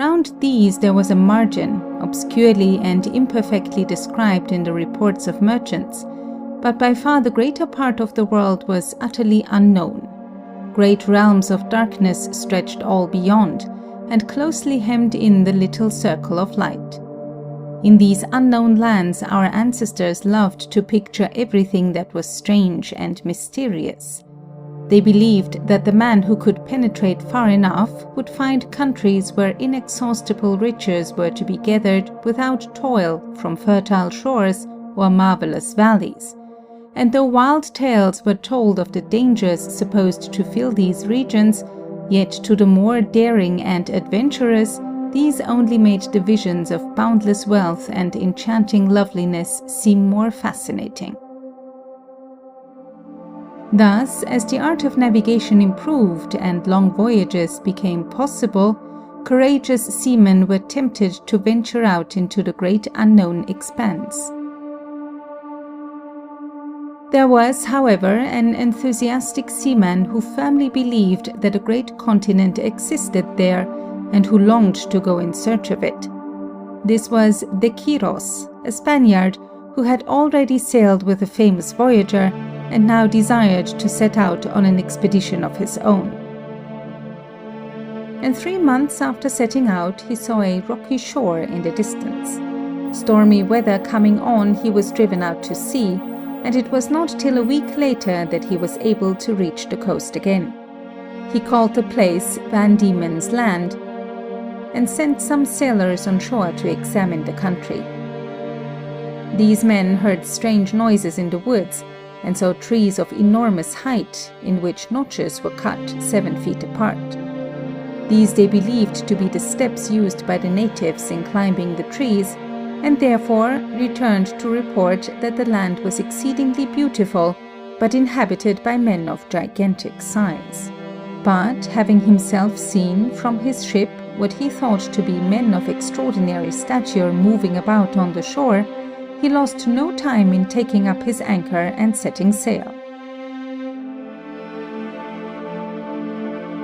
Round these there was a margin, obscurely and imperfectly described in the reports of merchants, but by far the greater part of the world was utterly unknown. Great realms of darkness stretched all beyond, and closely hemmed in the little circle of light. In these unknown lands our ancestors loved to picture everything that was strange and mysterious. They believed that the man who could penetrate far enough would find countries where inexhaustible riches were to be gathered without toil from fertile shores or marvelous valleys. And though wild tales were told of the dangers supposed to fill these regions, yet to the more daring and adventurous, these only made the visions of boundless wealth and enchanting loveliness seem more fascinating. Thus, as the art of navigation improved and long voyages became possible, courageous seamen were tempted to venture out into the great unknown expanse. There was, however, an enthusiastic seaman who firmly believed that a great continent existed there and who longed to go in search of it. This was de Quiros, a Spaniard who had already sailed with a famous voyager and now desired to set out on an expedition of his own. And 3 months after setting out, he saw a rocky shore in the distance. Stormy weather coming on, he was driven out to sea, and it was not till a week later that he was able to reach the coast again. He called the place Van Diemen's Land, and sent some sailors on shore to examine the country. These men heard strange noises in the woods, and saw trees of enormous height, in which notches were cut 7 feet apart. These they believed to be the steps used by the natives in climbing the trees, and therefore returned to report that the land was exceedingly beautiful, but inhabited by men of gigantic size. But, having himself seen from his ship what he thought to be men of extraordinary stature moving about on the shore, he lost no time in taking up his anchor and setting sail.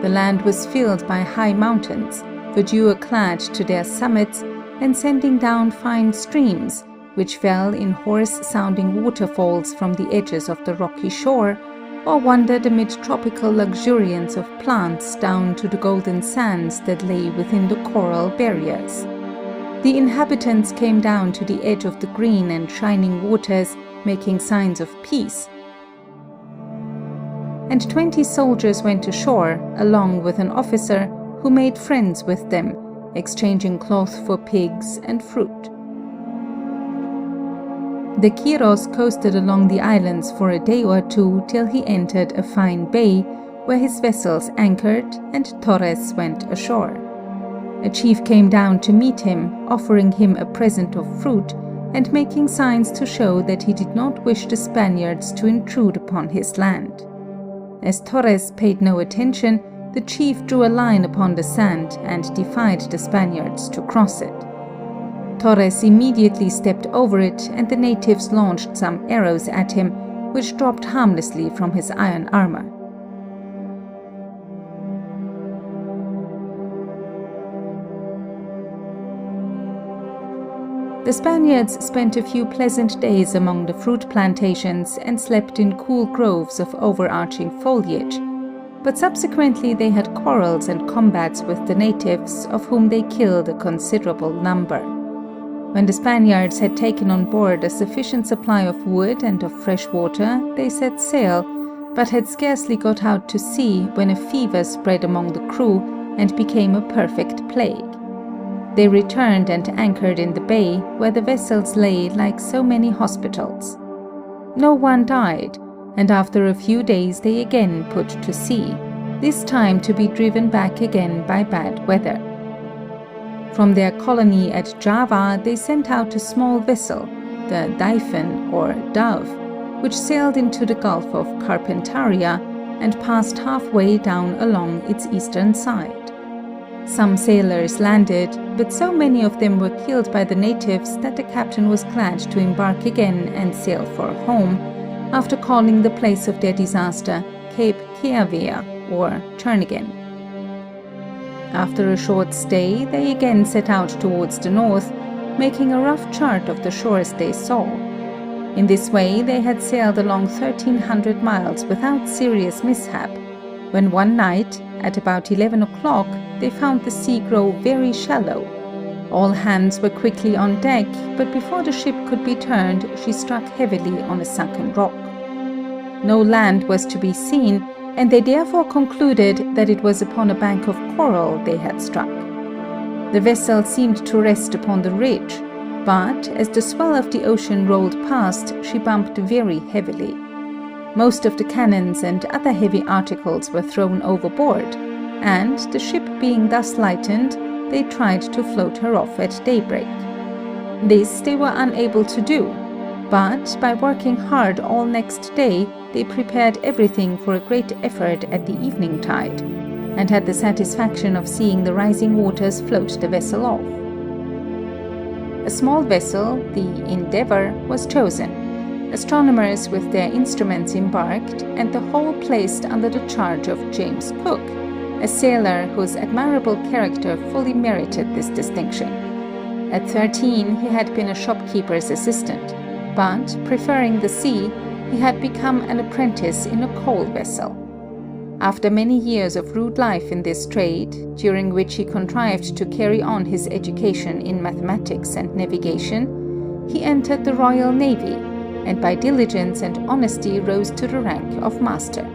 The land was filled by high mountains, verdure-clad to their summits, and sending down fine streams, which fell in hoarse-sounding waterfalls from the edges of the rocky shore, or wandered amid tropical luxuriance of plants down to the golden sands that lay within the coral barriers. The inhabitants came down to the edge of the green and shining waters, making signs of peace. And 20 soldiers went ashore, along with an officer, who made friends with them, exchanging cloth for pigs and fruit. De Quiros coasted along the islands for a day or two till he entered a fine bay, where his vessels anchored and Torres went ashore. A chief came down to meet him, offering him a present of fruit, and making signs to show that he did not wish the Spaniards to intrude upon his land. As Torres paid no attention, the chief drew a line upon the sand and defied the Spaniards to cross it. Torres immediately stepped over it, and the natives launched some arrows at him, which dropped harmlessly from his iron armor. The Spaniards spent a few pleasant days among the fruit plantations and slept in cool groves of overarching foliage, but subsequently they had quarrels and combats with the natives, of whom they killed a considerable number. When the Spaniards had taken on board a sufficient supply of wood and of fresh water, they set sail, but had scarcely got out to sea when a fever spread among the crew and became a perfect plague. They returned and anchored in the bay, where the vessels lay like so many hospitals. No one died, and after a few days they again put to sea, this time to be driven back again by bad weather. From their colony at Java they sent out a small vessel, the Typhoon or Dove, which sailed into the Gulf of Carpentaria and passed halfway down along its eastern side. Some sailors landed, but so many of them were killed by the natives that the captain was glad to embark again and sail for home, after calling the place of their disaster Cape Keavea or Turnagain. After a short stay, they again set out towards the north, making a rough chart of the shores they saw. In this way, they had sailed along 1,300 miles without serious mishap, when one night, at about 11 o'clock, they found the sea grow very shallow. All hands were quickly on deck, but before the ship could be turned, she struck heavily on a sunken rock. No land was to be seen, and they therefore concluded that it was upon a bank of coral they had struck. The vessel seemed to rest upon the ridge, but as the swell of the ocean rolled past, she bumped very heavily. Most of the cannons and other heavy articles were thrown overboard, and, the ship being thus lightened, they tried to float her off at daybreak. This they were unable to do, but by working hard all next day, they prepared everything for a great effort at the evening tide, and had the satisfaction of seeing the rising waters float the vessel off. A small vessel, the Endeavour, was chosen. Astronomers with their instruments embarked, and the whole placed under the charge of James Cook, a sailor whose admirable character fully merited this distinction. At 13, he had been a shopkeeper's assistant, but, preferring the sea, he had become an apprentice in a coal vessel. After many years of rude life in this trade, during which he contrived to carry on his education in mathematics and navigation, he entered the Royal Navy, and by diligence and honesty rose to the rank of master.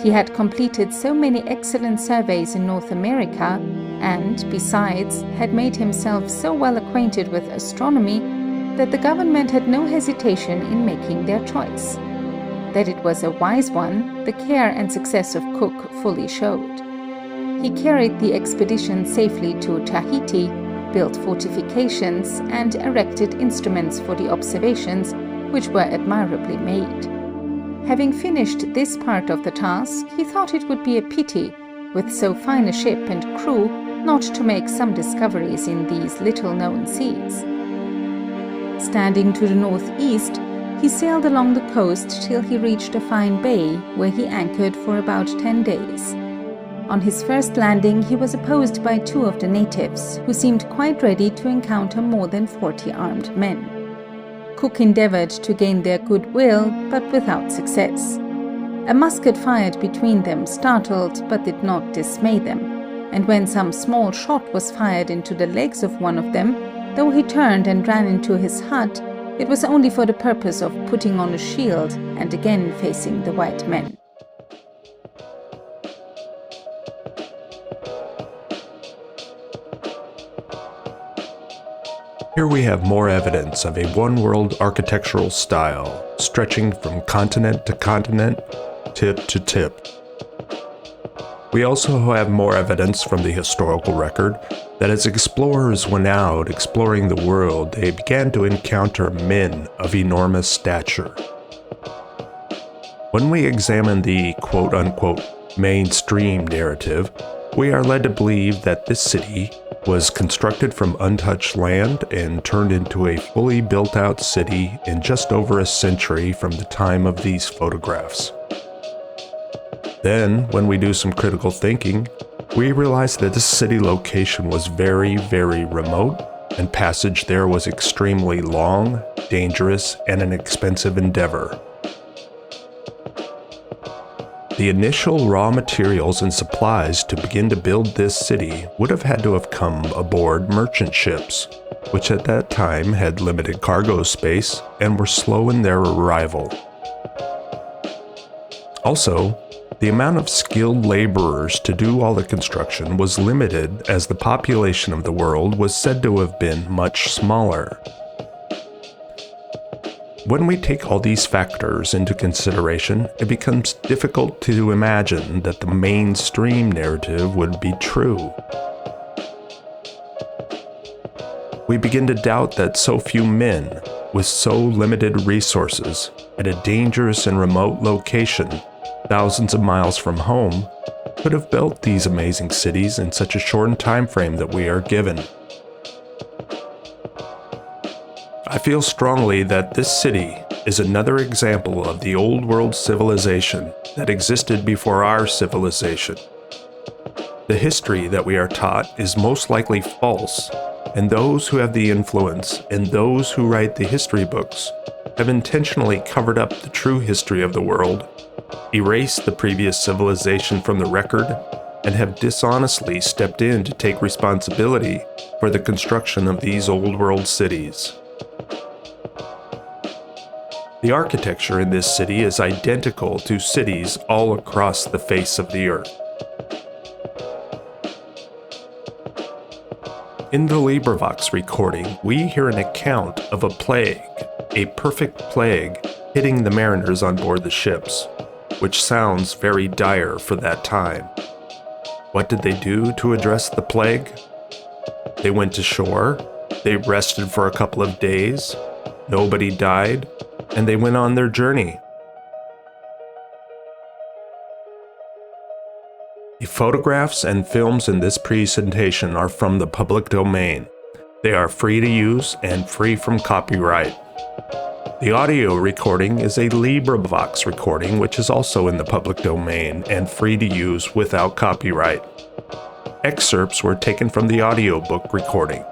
He had completed so many excellent surveys in North America, and, besides, had made himself so well acquainted with astronomy, that the government had no hesitation in making their choice. That it was a wise one, the care and success of Cook fully showed. He carried the expedition safely to Tahiti, built fortifications, and erected instruments for the observations, which were admirably made. Having finished this part of the task, he thought it would be a pity, with so fine a ship and crew, not to make some discoveries in these little-known seas. Standing to the northeast, he sailed along the coast till he reached a fine bay, where he anchored for about 10 days. On his first landing, he was opposed by 2 of the natives, who seemed quite ready to encounter more than 40 armed men. Cook endeavored to gain their goodwill, but without success. A musket fired between them startled but did not dismay them, and when some small shot was fired into the legs of one of them, though he turned and ran into his hut, it was only for the purpose of putting on a shield and again facing the white men. Here we have more evidence of a one-world architectural style, stretching from continent to continent, tip to tip. We also have more evidence from the historical record that as explorers went out exploring the world, they began to encounter men of enormous stature. When we examine the quote-unquote mainstream narrative, we are led to believe that this city was constructed from untouched land and turned into a fully built-out city in just over a century from the time of these photographs. Then, when we do some critical thinking, we realize that this city location was very, very remote, and passage there was extremely long, dangerous, and an expensive endeavor. The initial raw materials and supplies to begin to build this city would have had to have come aboard merchant ships, which at that time had limited cargo space and were slow in their arrival. Also, the amount of skilled laborers to do all the construction was limited, as the population of the world was said to have been much smaller. When we take all these factors into consideration, it becomes difficult to imagine that the mainstream narrative would be true. We begin to doubt that so few men, with so limited resources, at a dangerous and remote location, thousands of miles from home, could have built these amazing cities in such a short time frame that we are given. I feel strongly that this city is another example of the old world civilization that existed before our civilization. The history that we are taught is most likely false, and those who have the influence and those who write the history books have intentionally covered up the true history of the world, erased the previous civilization from the record, and have dishonestly stepped in to take responsibility for the construction of these old world cities. The architecture in this city is identical to cities all across the face of the earth. In the LibriVox recording, we hear an account of a plague, a perfect plague, hitting the mariners on board the ships, which sounds very dire for that time. What did they do to address the plague? They went to shore, they rested for a couple of days, nobody died, and they went on their journey. The photographs and films in this presentation are from the public domain. They are free to use and free from copyright. The audio recording is a LibriVox recording, which is also in the public domain and free to use without copyright. Excerpts were taken from the audiobook recording.